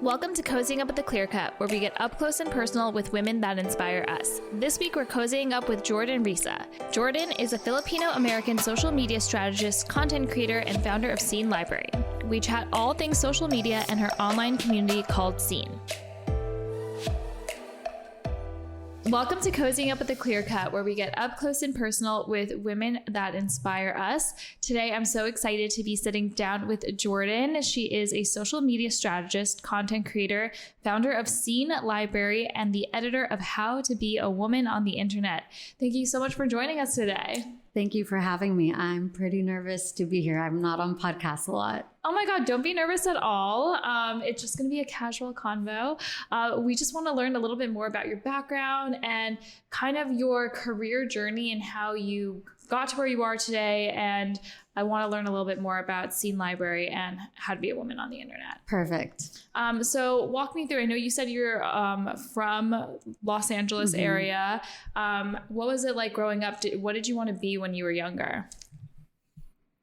Welcome to Cozying Up with the Clear Cut, where we get up close and personal with women that inspire us. This week, we're cozying up with Jordan Risa. Jordan is a Filipino-American social media strategist, content creator, and founder of Scene Library. We chat all things social media and her online community called Scene. Welcome to Cozying Up with the Clear Cut, where we get up close and personal with women that inspire us. Today, I'm so excited to be sitting down with Jordan. She is a social media strategist, content creator, founder of Scene Library, and the editor of How to Be a Woman on the Internet. Thank you so much for joining us today. Thank you for having me. I'm pretty nervous to be here. I'm not on podcasts a lot. Oh my God, don't be nervous at all. It's just going to be a casual convo. We just want to learn a little bit more about your background and kind of your career journey and how you got to where you are today. And I want to learn a little bit more about Scene Library and how to be a woman on the internet. Perfect. So walk me through. I know you said you're from Los Angeles area. What was it like growing up? What did you want to be when you were younger?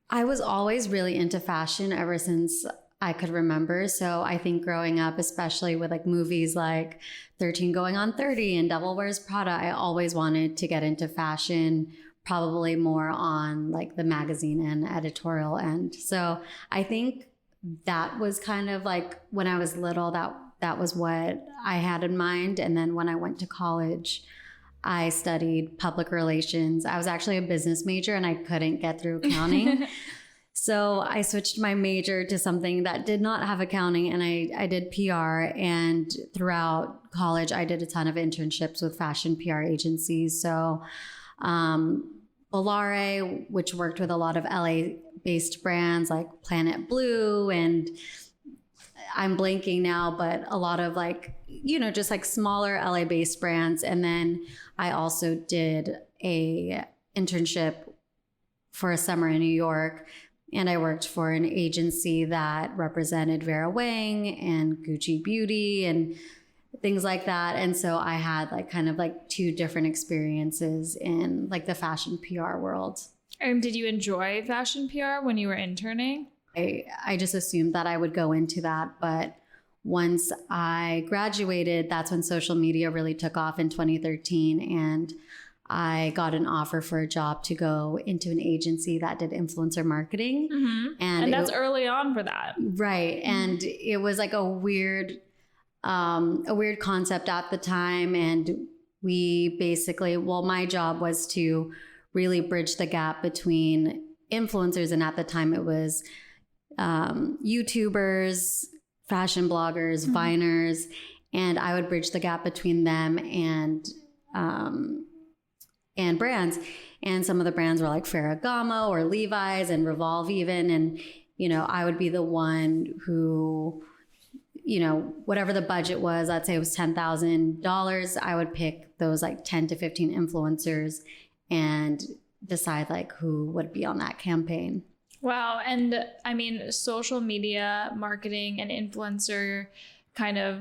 I was always really into fashion ever since I could remember. So I think growing up, especially with like movies like 13 Going on 30 and Devil Wears Prada, I always wanted to get into fashion, probably more on like the magazine and editorial end. So I think that was kind of like when I was little, that was what I had in mind. And then when I went to college, I studied public relations. I was actually a business major and I couldn't get through accounting. So I switched my major to something that did not have accounting, and I did PR. And throughout college, I did a ton of internships with fashion PR agencies. So Volare, which worked with a lot of LA-based brands like Planet Blue, and I'm blanking now, but a lot of like, just like smaller LA-based brands. And then I also did a internship for a summer in New York, and I worked for an agency that represented Vera Wang and Gucci Beauty and things like that. And so I had like kind of like two different experiences in like the fashion PR world. And did you enjoy fashion PR when you were interning? I just assumed that I would go into that. But once I graduated, that's when social media really took off in 2013. And I got an offer for a job to go into an agency that did influencer marketing. And that's early on for that. Right. And it was like a weird concept at the time. And we basically, my job was to really bridge the gap between influencers. And at the time it was YouTubers, fashion bloggers, Viners, and I would bridge the gap between them and brands. And some of the brands were like Ferragamo or Levi's and Revolve even. And, I would be the one who, whatever the budget was, let's say it was $10,000, I would pick those like 10 to 15 influencers and decide like who would be on that campaign. Wow. And I mean, social media marketing and influencer kind of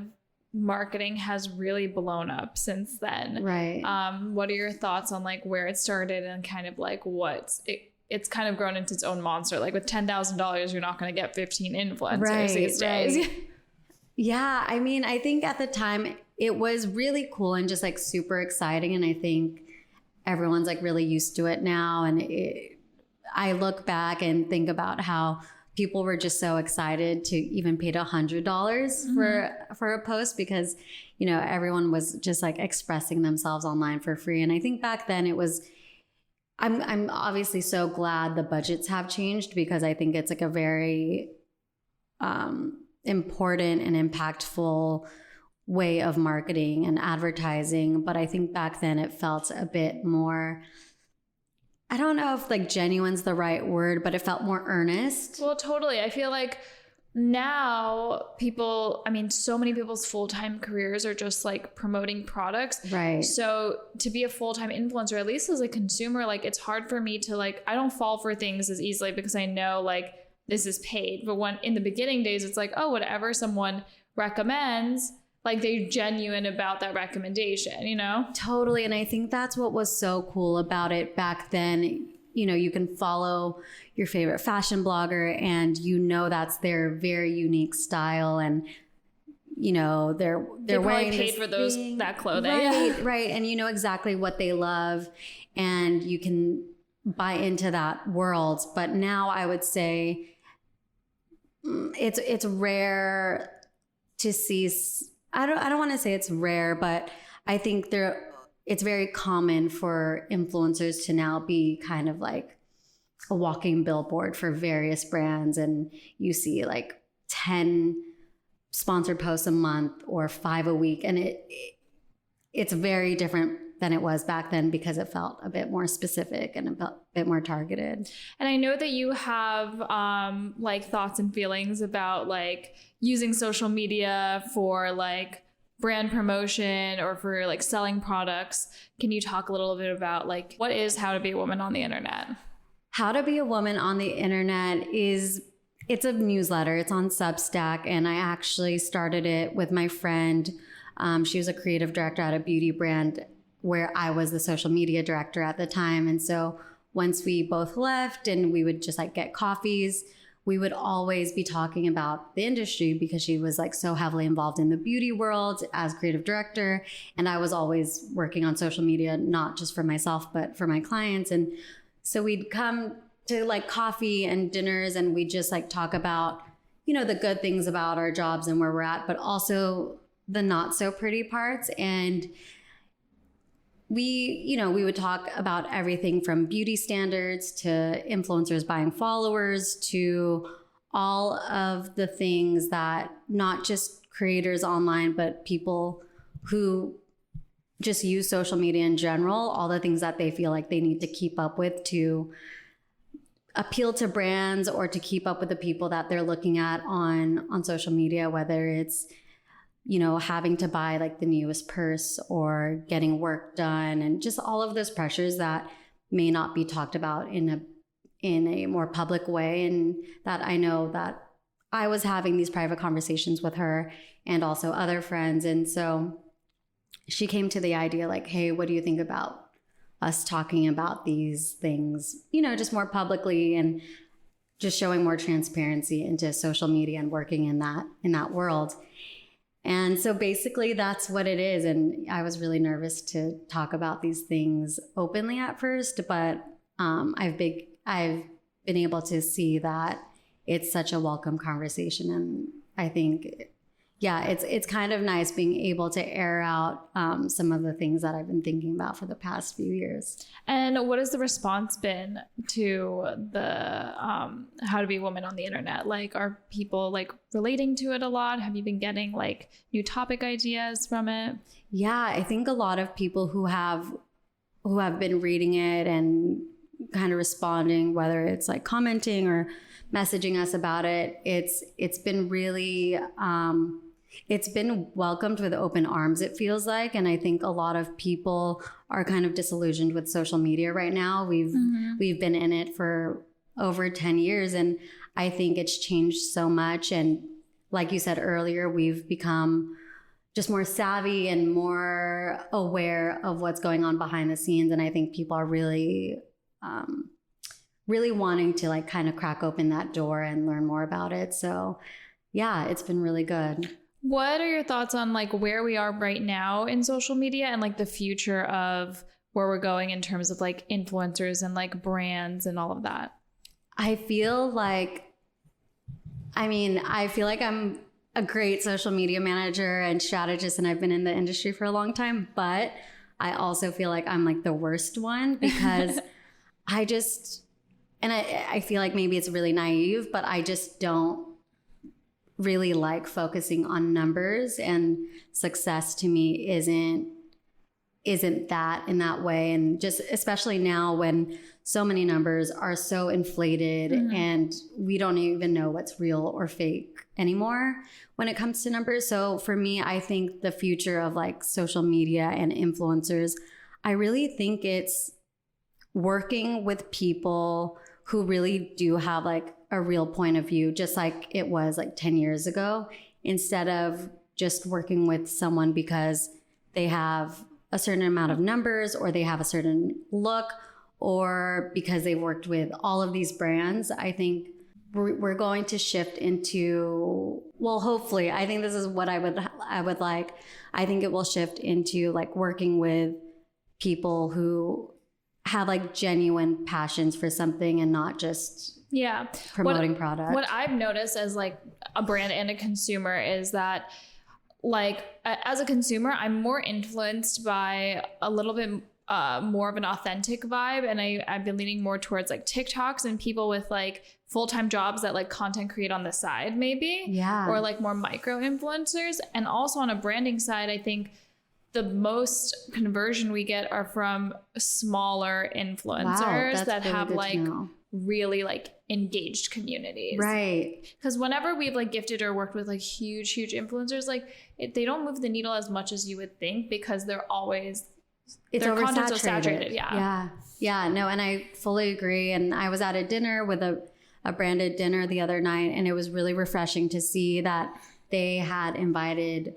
marketing has really blown up since then. Right. What are your thoughts on like where it started and kind of like it's kind of grown into its own monster? Like with $10,000, you're not going to get 15 influencers these days. Right. Yeah. I mean, I think at the time it was really cool and just like super exciting. And I think everyone's like really used to it now. And I look back and think about how people were just so excited to even pay $100 for a post because, everyone was just like expressing themselves online for free. And I think back then it was, I'm obviously so glad the budgets have changed because I think it's like a very important and impactful way of marketing and advertising. But I think back then it felt a bit more, I don't know if like genuine's the right word, but it felt more earnest. Well, totally. I feel like now so many people's full-time careers are just like promoting products. Right. So to be a full-time influencer, at least as a consumer, like it's hard for me to like, I don't fall for things as easily because I know like this is paid. But when in the beginning days, it's like, oh, whatever someone recommends, like they're genuine about that recommendation, Totally. And I think that's what was so cool about it back then. You can follow your favorite fashion blogger and that's their very unique style. And they're They wearing probably paid this for thing. that clothing. Right. And you know exactly what they love, and you can buy into that world. But now I would say it's rare to see. I don't want to say it's rare, but I think it's very common for influencers to now be kind of like a walking billboard for various brands, and you see like 10 sponsored posts a month or 5 a week, and it's very different than it was back then because it felt a bit more specific and a bit more targeted. And I know that you have like thoughts and feelings about like using social media for like brand promotion or for like selling products. Can you talk a little bit about like what is How to Be a Woman on the Internet? How to Be a Woman on the Internet it's a newsletter. It's on Substack, and I actually started it with my friend. She was a creative director at a beauty brand where I was the social media director at the time. And so once we both left and we would just like get coffees, we would always be talking about the industry because she was like so heavily involved in the beauty world as creative director. And I was always working on social media, not just for myself, but for my clients. And so we'd come to like coffee and dinners, and we just like talk about, the good things about our jobs and where we're at, but also the not so pretty parts. And we would talk about everything from beauty standards to influencers buying followers to all of the things that not just creators online, but people who just use social media in general, all the things that they feel like they need to keep up with to appeal to brands or to keep up with the people that they're looking at on social media, whether it's, having to buy like the newest purse or getting work done, and just all of those pressures that may not be talked about in a more public way. And that I know that I was having these private conversations with her and also other friends. And so she came to the idea like, hey, what do you think about us talking about these things, just more publicly and just showing more transparency into social media and working in that world. And so basically that's what it is. And I was really nervous to talk about these things openly at first, but I've been able to see that it's such a welcome conversation. And I think, it's kind of nice being able to air out some of the things that I've been thinking about for the past few years. And what has the response been to the How to Be a Woman on the Internet? Like, are people like relating to it a lot? Have you been getting like new topic ideas from it? Yeah, I think a lot of people who have been reading it and kind of responding, whether it's like commenting or messaging us about it, it's been really it's been welcomed with open arms, it feels like. And I think a lot of people are kind of disillusioned with social media right now. We've been in it for over 10 years, and I think it's changed so much. And like you said earlier, we've become just more savvy and more aware of what's going on behind the scenes. And I think people are really wanting to like kind of crack open that door and learn more about it. So yeah, it's been really good. What are your thoughts on like where we are right now in social media and like the future of where we're going in terms of like influencers and like brands and all of that? I feel like I'm a great social media manager and strategist, and I've been in the industry for a long time, but I also feel like I'm like the worst one because I feel like maybe it's really naive, but I just don't really like focusing on numbers, and success to me isn't that in that way. And just especially now when so many numbers are so inflated and we don't even know what's real or fake anymore when it comes to numbers. So for me, I think the future of like social media and influencers, I really think it's working with people who really do have like a real point of view, just like it was like 10 years ago, instead of just working with someone because they have a certain amount of numbers or they have a certain look or because they've worked with all of these brands. I think we're going to shift into, well, hopefully, I think this is what I would like. I think it will shift into like working with people who have like genuine passions for something and not just promoting product. What I've noticed as like a brand and a consumer is that like as a consumer, I'm more influenced by a little bit more of an authentic vibe. And I've been leaning more towards like TikToks and people with like full-time jobs that like content create on the side maybe. Yeah. Or like more micro influencers. And also on a branding side, I think the most conversion we get are from smaller influencers that have like really like engaged communities. Right. Because whenever we've like gifted or worked with like huge influencers, like they don't move the needle as much as you would think because they're always their content's so saturated. Yeah. No, and I fully agree. And I was at a dinner with a branded dinner the other night, and it was really refreshing to see that they had invited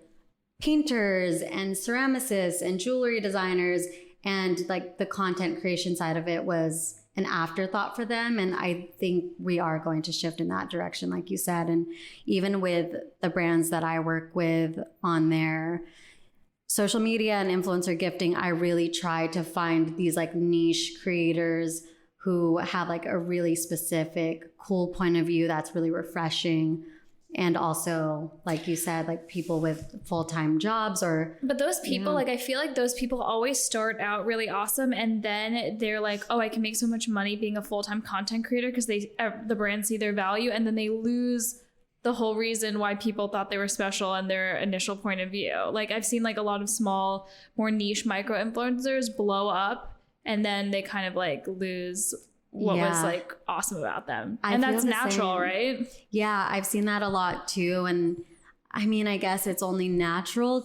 painters and ceramicists and jewelry designers, and like the content creation side of it was an afterthought for them. And I think we are going to shift in that direction, like you said. And even with the brands that I work with on their social media and influencer gifting, I really try to find these like niche creators who have like a really specific, cool point of view that's really refreshing. And also, like you said, like people with full-time jobs But those people, like, I feel like those people always start out really awesome. And then they're like, oh, I can make so much money being a full-time content creator because the brands see their value. And then they lose the whole reason why people thought they were special and their initial point of view. Like I've seen like a lot of small, more niche micro influencers blow up and then they kind of like lose what was like awesome about them. And that's natural, right? Yeah, I've seen that a lot too. And I mean, I guess it's only natural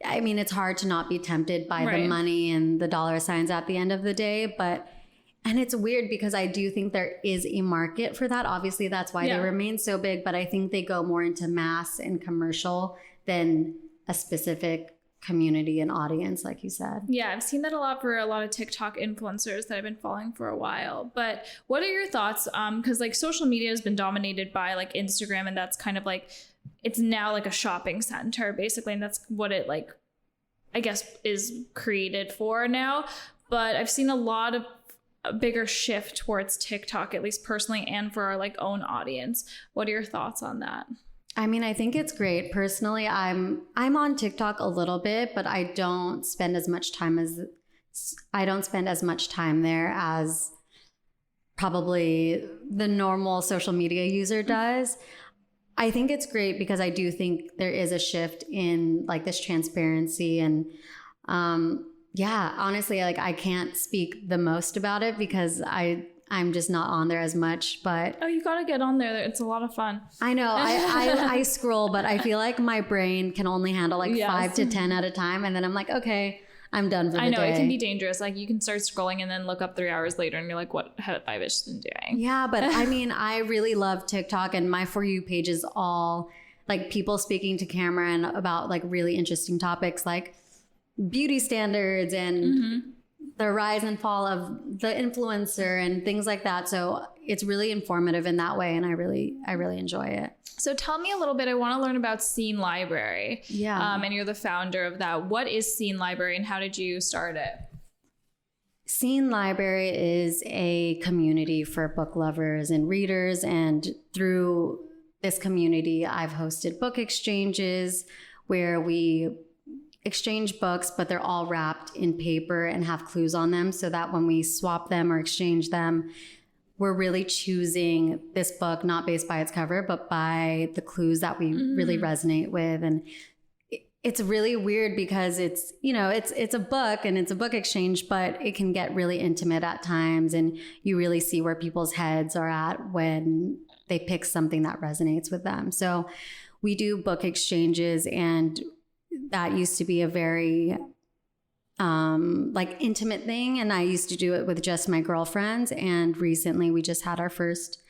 it's hard to not be tempted by the money and the dollar signs at the end of the day. And it's weird because I do think there is a market for that. Obviously, that's why they remain so big. But I think they go more into mass and commercial than a specific community and audience, like you said. Yeah, I've seen that a lot for a lot of TikTok influencers that I've been following for a while. But what are your thoughts? Because like social media has been dominated by like Instagram, and that's kind of like, it's now like a shopping center basically. And that's what it like, I guess, is created for now. But I've seen a bigger shift towards TikTok, at least personally, and for our like own audience. What are your thoughts on that? I mean, I think it's great. Personally, I'm on TikTok a little bit, but I don't spend as much time there as probably the normal social media user does. I think it's great because I do think there is a shift in like this transparency and honestly, like I can't speak the most about it because I'm just not on there as much, but... Oh, you gotta get on there. It's a lot of fun. I know. I scroll, but I feel like my brain can only handle like 5 to 10 at a time. And then I'm like, okay, I'm done for the day. I know, it can be dangerous. Like you can start scrolling and then look up 3 hours later and you're like, what have I been doing? Yeah, but I mean, I really love TikTok, and my For You page is all like people speaking to camera and about like really interesting topics like beauty standards and the rise and fall of the influencer and things like that. So it's really informative in that way. And I really enjoy it. So tell me a little bit. I want to learn about Scene Library. Yeah. And you're the founder of that. What is Scene Library and how did you start it? Scene Library is a community for book lovers and readers. And through this community, I've hosted book exchanges where we exchange books, but they're all wrapped in paper and have clues on them so that when we swap them or exchange them, we're really choosing this book not based by its cover, but by the clues that we really resonate with. And it's really weird because it's a book and it's a book exchange, but it can get really intimate at times. And you really see where people's heads are at when they pick something that resonates with them. So we do book exchanges, and that used to be a very like intimate thing. And I used to do it with just my girlfriends. And recently we just had our first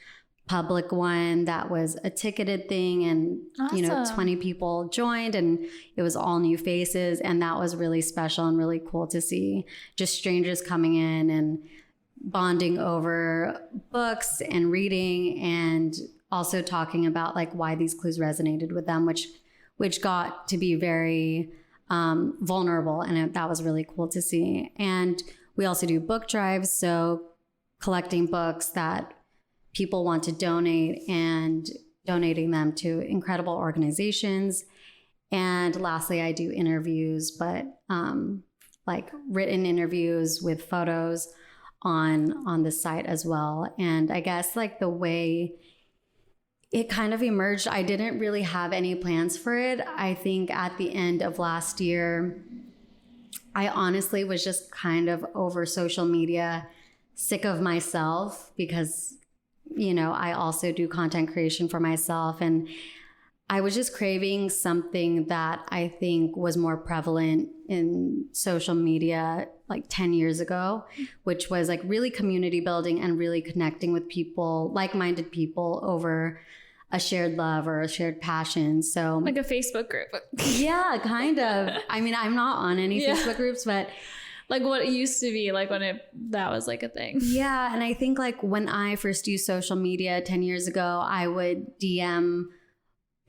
public one that was a ticketed thing. And, awesome. 20 people joined and it was all new faces. And that was really special and really cool to see just strangers coming in and bonding over books and reading, and also talking about like why these clues resonated with them, which got to be very vulnerable, and that was really cool to see. And we also do book drives, so collecting books that people want to donate and donating them to incredible organizations. And lastly, I do interviews, but like written interviews with photos on the site as well. And I guess like the way it kind of emerged, I didn't really have any plans for it. I think at the end of last year, I honestly was just kind of over social media, sick of myself, because, you know, I also do content creation for myself. And I was just craving something that I think was more prevalent in social media like 10 years ago, which was like really community building and really connecting with people, like-minded people over a shared love or a shared passion. So like a Facebook group. Yeah, kind of. I mean, I'm not on any Facebook groups, but like what it used to be, like when that was like a thing. Yeah. And I think like when I first used social media 10 years ago, I would DM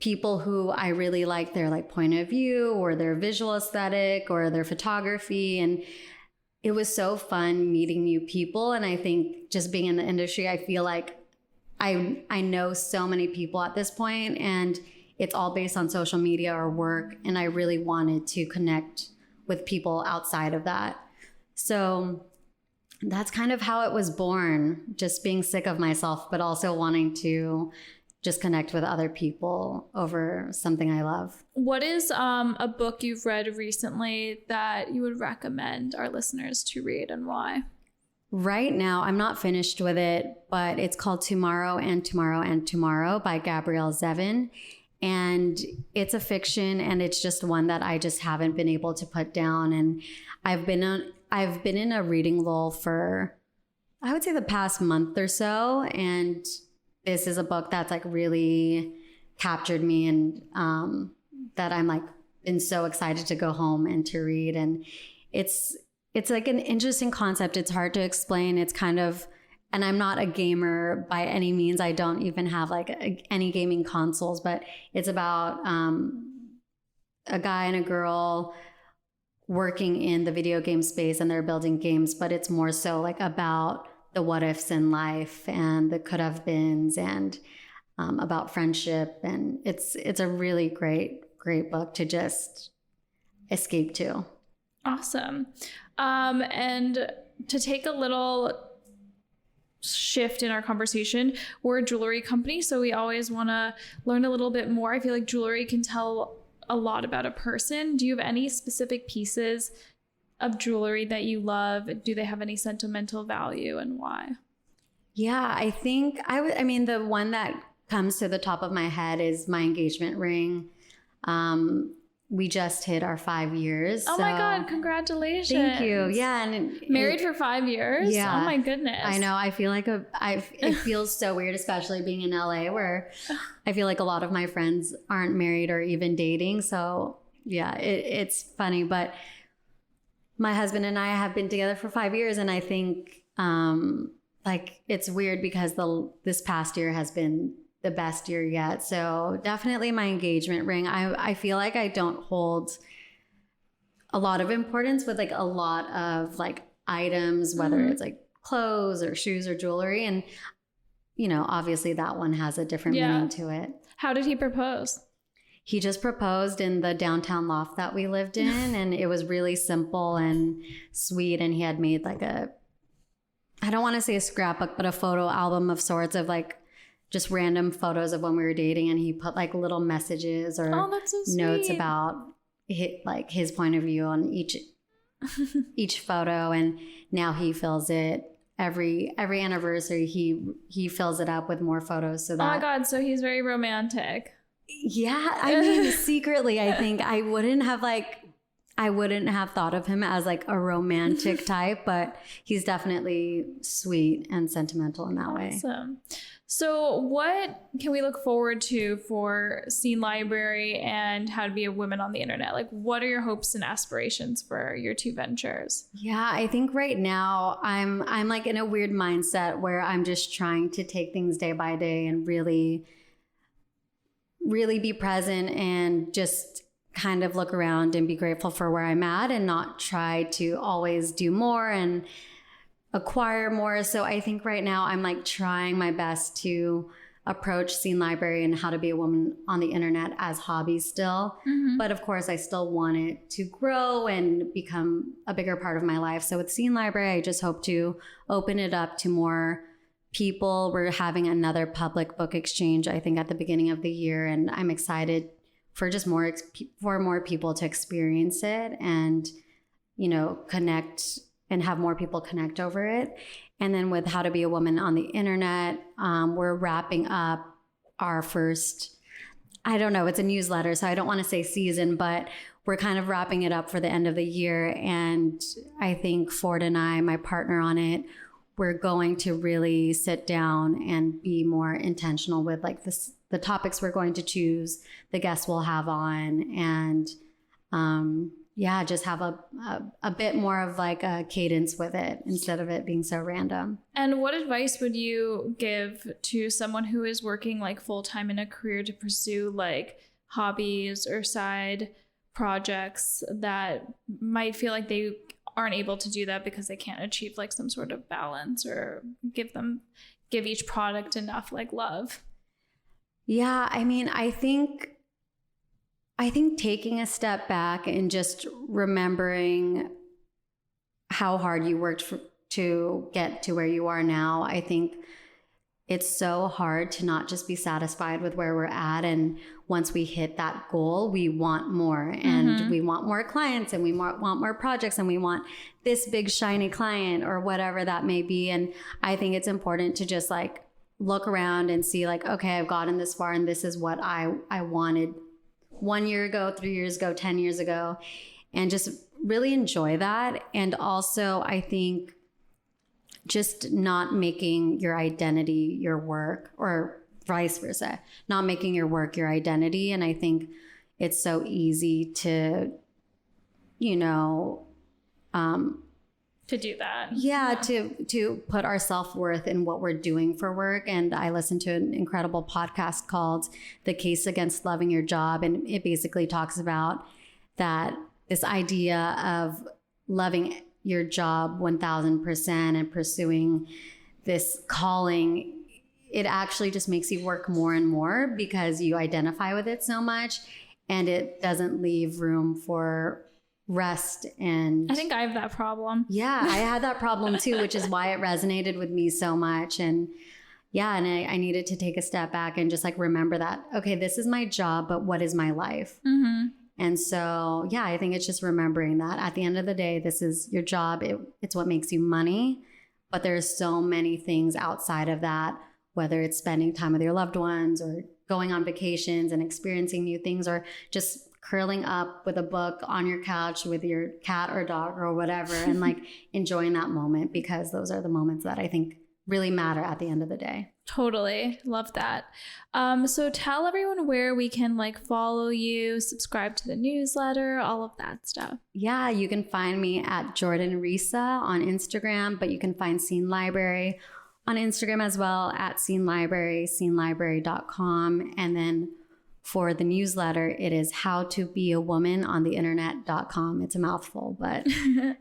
people who I really liked their like point of view or their visual aesthetic or their photography. And it was so fun meeting new people. And I think just being in the industry, I feel like I know so many people at this point, and it's all based on social media or work. And I really wanted to connect with people outside of that. So that's kind of how it was born, just being sick of myself, but also wanting to just connect with other people over something I love. What is a book you've read recently that you would recommend our listeners to read, and why? Right now, I'm not finished with it, but it's called Tomorrow and Tomorrow and Tomorrow by Gabrielle Zevin. And it's a fiction, and it's just one that I just haven't been able to put down. And I've been in a reading lull for, I would say, the past month or so. And this is a book that's like really captured me, and that I'm like been so excited to go home and to read. And it's like an interesting concept. It's hard to explain. It's kind of, and I'm not a gamer by any means. I don't even have like any gaming consoles, but it's about a guy and a girl working in the video game space, and they're building games, but it's more so like about the what ifs in life and the could have beens, and about friendship. And it's a really great book to just escape to. Awesome. And to take a little shift in our conversation, we're a jewelry company, so we always want to learn a little bit more. I feel like jewelry can tell a lot about a person. Do you have any specific pieces of jewelry that you love? Do they have any sentimental value, and why? Yeah, I think I mean, the one that comes to the top of my head is my engagement ring. We just hit our 5 years. Oh my God, congratulations. Thank you. Yeah. And married for 5 years? Yeah. Oh my goodness. I know. I feel like it feels so weird, especially being in LA, where I feel like a lot of my friends aren't married or even dating. So yeah, it's funny. But my husband and I have been together for 5 years. And I think like it's weird because this past year has been the best year yet. So definitely my engagement ring. I feel like I don't hold a lot of importance with like a lot of like items, whether it's like clothes or shoes or jewelry. And, you know, obviously that one has a different meaning to it. How did he propose? He just proposed in the downtown loft that we lived in. And it was really simple and sweet. And he had made like I don't want to say a scrapbook, but a photo album of sorts of like just random photos of when we were dating. And he put like little messages or that's so notes sweet. about his point of view on each photo. And now he fills it every anniversary. He fills it up with more photos. So that, oh my God, so he's very romantic. Yeah, I mean, secretly, I think I wouldn't have thought of him as like a romantic type, but he's definitely sweet and sentimental in that way. Awesome. So what can we look forward to for Scene Library and How to Be a Woman on the Internet? Like, what are your hopes and aspirations for your two ventures? Yeah, I think right now I'm like in a weird mindset where I'm just trying to take things day by day and really be present and just kind of look around and be grateful for where I'm at and not try to always do more and acquire more. So I think right now I'm like trying my best to approach Scene Library and How to Be a Woman on the Internet as hobbies still. Mm-hmm. But of course I still want it to grow and become a bigger part of my life. So with Scene Library, I just hope to open it up to more people. We're having another public book exchange, I think, at the beginning of the year. And I'm excited for just more people to experience it and, you know, connect and have more people connect over it. And then with How to Be a Woman on the Internet, we're wrapping up our first, I don't know, it's a newsletter, so I don't want to say season, but we're kind of wrapping it up for the end of the year. And I think Ford and I, my partner on it, we're going to really sit down and be more intentional with like the topics we're going to choose, the guests we'll have on, and just have a bit more of like a cadence with it instead of it being so random. And what advice would you give to someone who is working like full-time in a career to pursue like hobbies or side projects that might feel like they aren't able to do that because they can't achieve like some sort of balance or give each product enough like love? Yeah, I mean, I think taking a step back and just remembering how hard you worked to get to where you are now. I think it's so hard to not just be satisfied with where we're at. And once we hit that goal, we want more, and we want more clients, and we want more projects, and we want this big shiny client or whatever that may be. And I think it's important to just like look around and see like, okay, I've gotten this far and this is what I wanted 1 year ago, 3 years ago, 10 years ago, and just really enjoy that. And also I think just not making your identity your work, or vice versa, not making your work your identity. And I think it's so easy to, you know, to do that. Yeah, to put our self-worth in what we're doing for work. And I listened to an incredible podcast called The Case Against Loving Your Job. And it basically talks about that this idea of loving your job 1000% and pursuing this calling, it actually just makes you work more and more because you identify with it so much, and it doesn't leave room for rest. And I think I have that problem. Yeah, I had that problem too, which is why it resonated with me so much. And yeah, and I needed to take a step back and just like remember that, okay, this is my job, but what is my life? Mm-hmm. And so, yeah, I think it's just remembering that at the end of the day, this is your job. It's what makes you money, but there's so many things outside of that, whether it's spending time with your loved ones or going on vacations and experiencing new things, or just curling up with a book on your couch with your cat or dog or whatever, and like enjoying that moment, because those are the moments that I think really matter at the end of the day. Totally. Love that. So tell everyone where we can like follow you, subscribe to the newsletter, all of that stuff. Yeah, you can find me at Jordan Risa on Instagram, but you can find Scene Library on Instagram as well at Scene Library, scenelibrary.com. And then for the newsletter, it is howtobeawomanontheinternet.com. It's a mouthful, but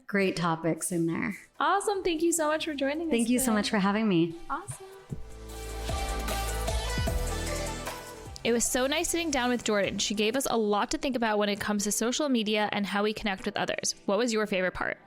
great topics in there. Awesome. Thank you so much for joining us. Thank you so much for having me. Awesome. It was so nice sitting down with Jordan. She gave us a lot to think about when it comes to social media and how we connect with others. What was your favorite part?